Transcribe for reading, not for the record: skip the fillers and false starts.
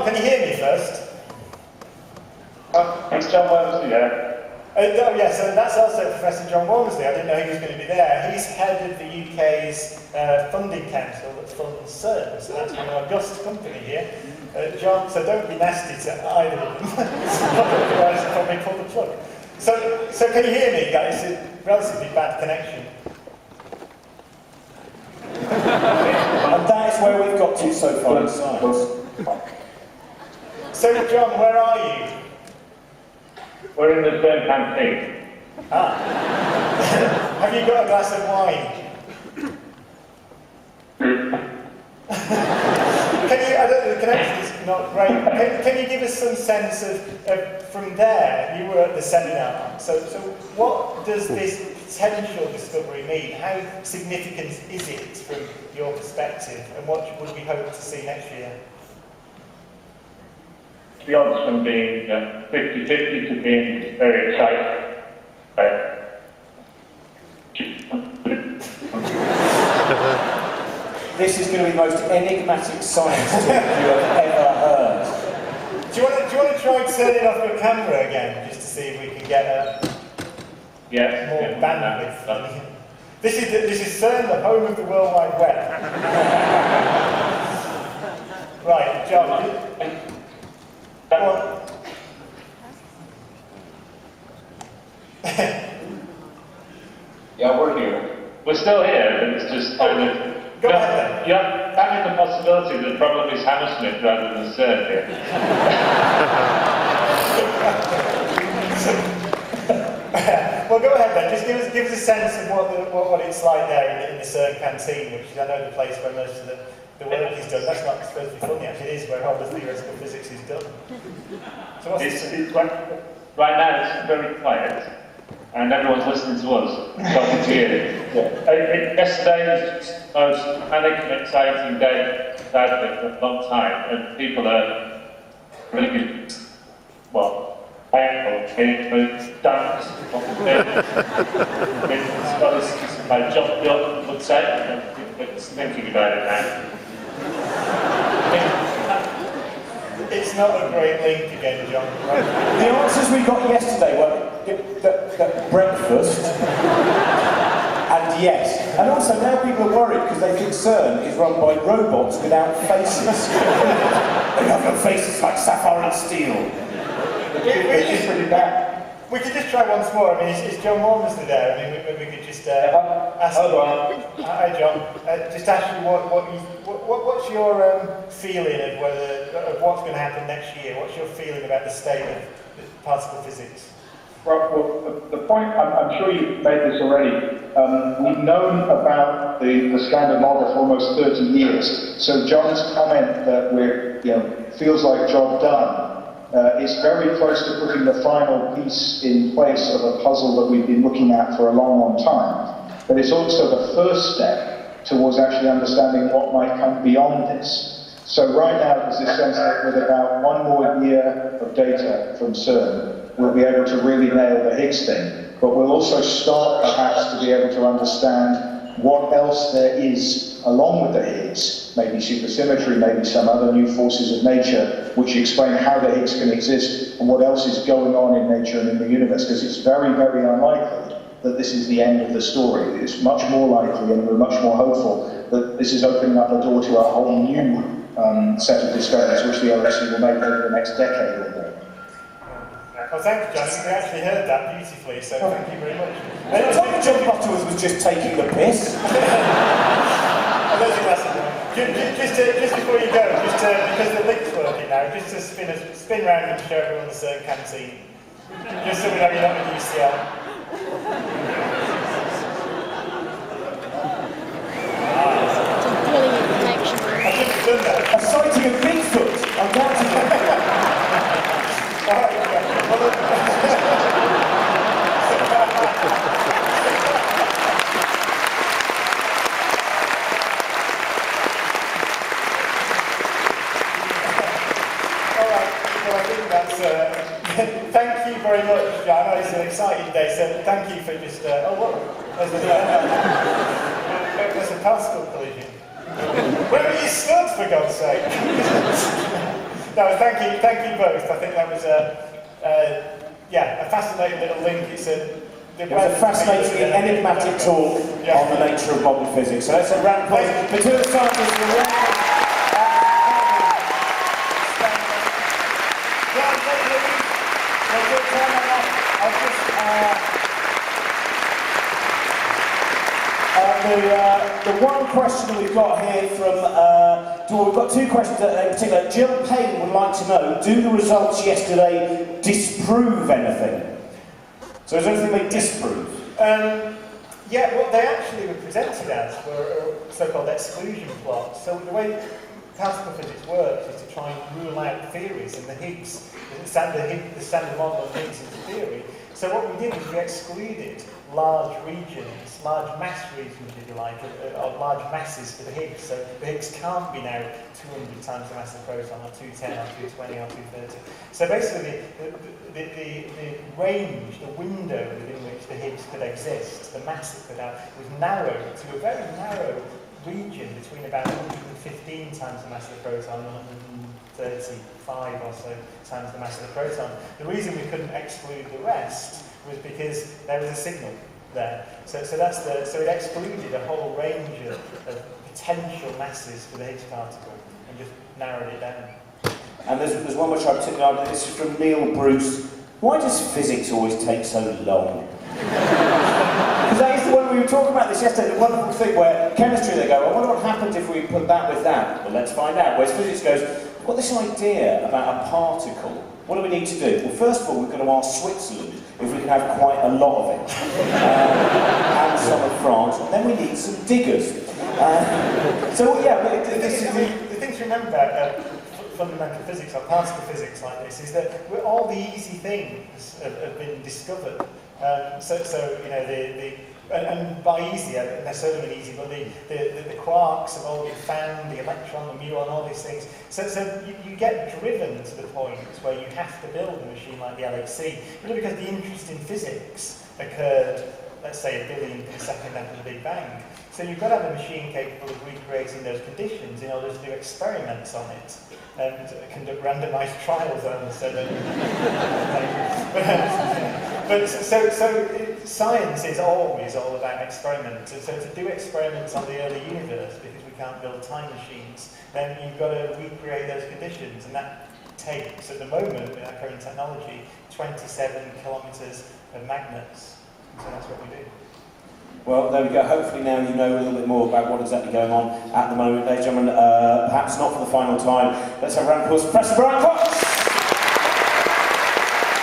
John, can you hear me first? It's John Wormsley there. Oh yes, and that's also Professor John Wormsley. I didn't know he was going to be there. He's head of the UK's funding council that funds Cern, so that's an august company here. John, so don't be nasty to either of them. Otherwise, I'll probably pull the plug. So can you hear me, guys? It's a relatively bad connection. And that is where we've got to so far in science. So, John, where are you? We're in the Cern canteen. Ah. Have you got a glass of wine? Can you, I don't know, the connection is not great. Can you give us some sense of from there, you were at the seminar, so what does this potential discovery mean? How significant is it from your perspective, and what would we hope to see next year? The odds from being 50-50 to being very excited. This is going to be the most enigmatic science talk you have ever heard. Do you want to try turning off your camera again, just to see if we can get more bandwidth? This is Cern, the home of the World Wide Web. Right, John. Yeah, we're here. We're still here, but it's just kind of... Go ahead. You're having the possibility that the problem is Hammersmith rather than Cern here. Well, go ahead then. Just give us a sense of what it's like there in the Cern canteen, which is, I know, the place where most of the work is done. That's not supposed to be funny, actually. It is where all the theoretical physics is done. So what's right now it's very quiet, and everyone's listening to us, talking to you. Yesterday was just the most panic and exciting day I've had for a long time, and people are really, well, thankful, dance, like John would say, it's thinking about it now. It's not a great link again, John. The answers we got yesterday were breakfast and yes. And also now people are worried because they think Cern is run by robots without faces. They have no faces like sapphire and steel. It's pretty bad. We could just try once more. I mean, is John Wormsley there? I mean, we could just ask you. Hi, John. Just ask you what's your feeling of what's going to happen next year? What's your feeling about the state of particle physics? Well, the point, I'm sure you've made this already, we've known about the standard model for almost 30 years. So John's comment that feels like job done, is very close to putting the final piece in place of a puzzle that we've been looking at for a long, long time. But it's also the first step towards actually understanding what might come beyond this. So right now there's this sense that with about 1 more year of data from Cern, we'll be able to really nail the Higgs thing. But we'll also start perhaps to be able to understand what else there is along with the Higgs, maybe supersymmetry, maybe some other new forces of nature, which explain how the Higgs can exist and what else is going on in nature and in the universe, because it's very, very unlikely that this is the end of the story. It's much more likely, and we're much more hopeful, that this is opening up a door to a whole new set of discoveries, which the LHC will make over the next decade or more. Well, thank you, John. We actually heard that beautifully, so thank you very much. John Butterworth was just taking the piss. Just before you go, because the link's working now, just to spin round and show everyone the Cern canteen. Just so we know you're not in UCL. I've just done that. A sighting of Bigfoot, undoubtedly. Thank you very much. I know it's an exciting day, so thank you for just. There's a particle collision. Where are you stood, for God's sake? No, thank you both. I think that was a fascinating little link. It was a fascinating, enigmatic talk on the nature of modern physics. So let's have a round of applause for two of the scientists who were the one question that we've got here from, we've got two questions in particular. Jill Payne would like to know, do the results yesterday disprove anything? So is there anything they disprove? Yeah, what they actually were presented as were so-called exclusion plots. So the way classical physics works is to try and rule out theories, and the standard model of Higgs is a theory. So what we did is we excluded large regions, large mass regions, if you like, of large masses for the Higgs. So the Higgs can't be now 200 times the mass of the proton, or 210, or 220, or 230. So basically, the range, the window within which the Higgs could exist, the mass it could have, was narrowed to a very narrow region between about 115 times the mass of the proton and 135 or so times the mass of the proton. The reason we couldn't exclude the rest was because there was a signal there. So it excluded a whole range of potential masses for the Higgs particle and just narrowed it down. And there's one which I particularly like. This is from Neil Bruce. Why does physics always take so long? Because that is the one we were talking about this yesterday, the wonderful thing where chemistry they go, I wonder what happens if we put that with that. Well, let's find out. Whereas physics goes, we've got this idea about a particle. What do we need to do? Well, first of all, we're going to ask Switzerland if we can have quite a lot of it. And some of France. And then we need some diggers. The thing to remember about fundamental physics or particle physics like this is that all the easy things have been discovered. And by easy, I don't necessarily mean easy, but the quarks have all been found, the electron, the muon, all these things. So you get driven to the point where you have to build a machine like the LHC, really because the interest in physics occurred, let's say, 1 billion per second after the Big Bang. So you've got to have a machine capable of recreating those conditions in order to do experiments on it and conduct randomized trials on it. So science is always all about experiments. So to do experiments on the early universe, because we can't build time machines, then you've got to recreate those conditions, and that takes, at the moment, with our current technology, 27 kilometres of magnets. So that's what we do. Well, there we go. Hopefully now you know a little bit more about what exactly going on at the moment. Ladies and gentlemen, perhaps not for the final time. Let's have a round of applause for Professor Brian Cox.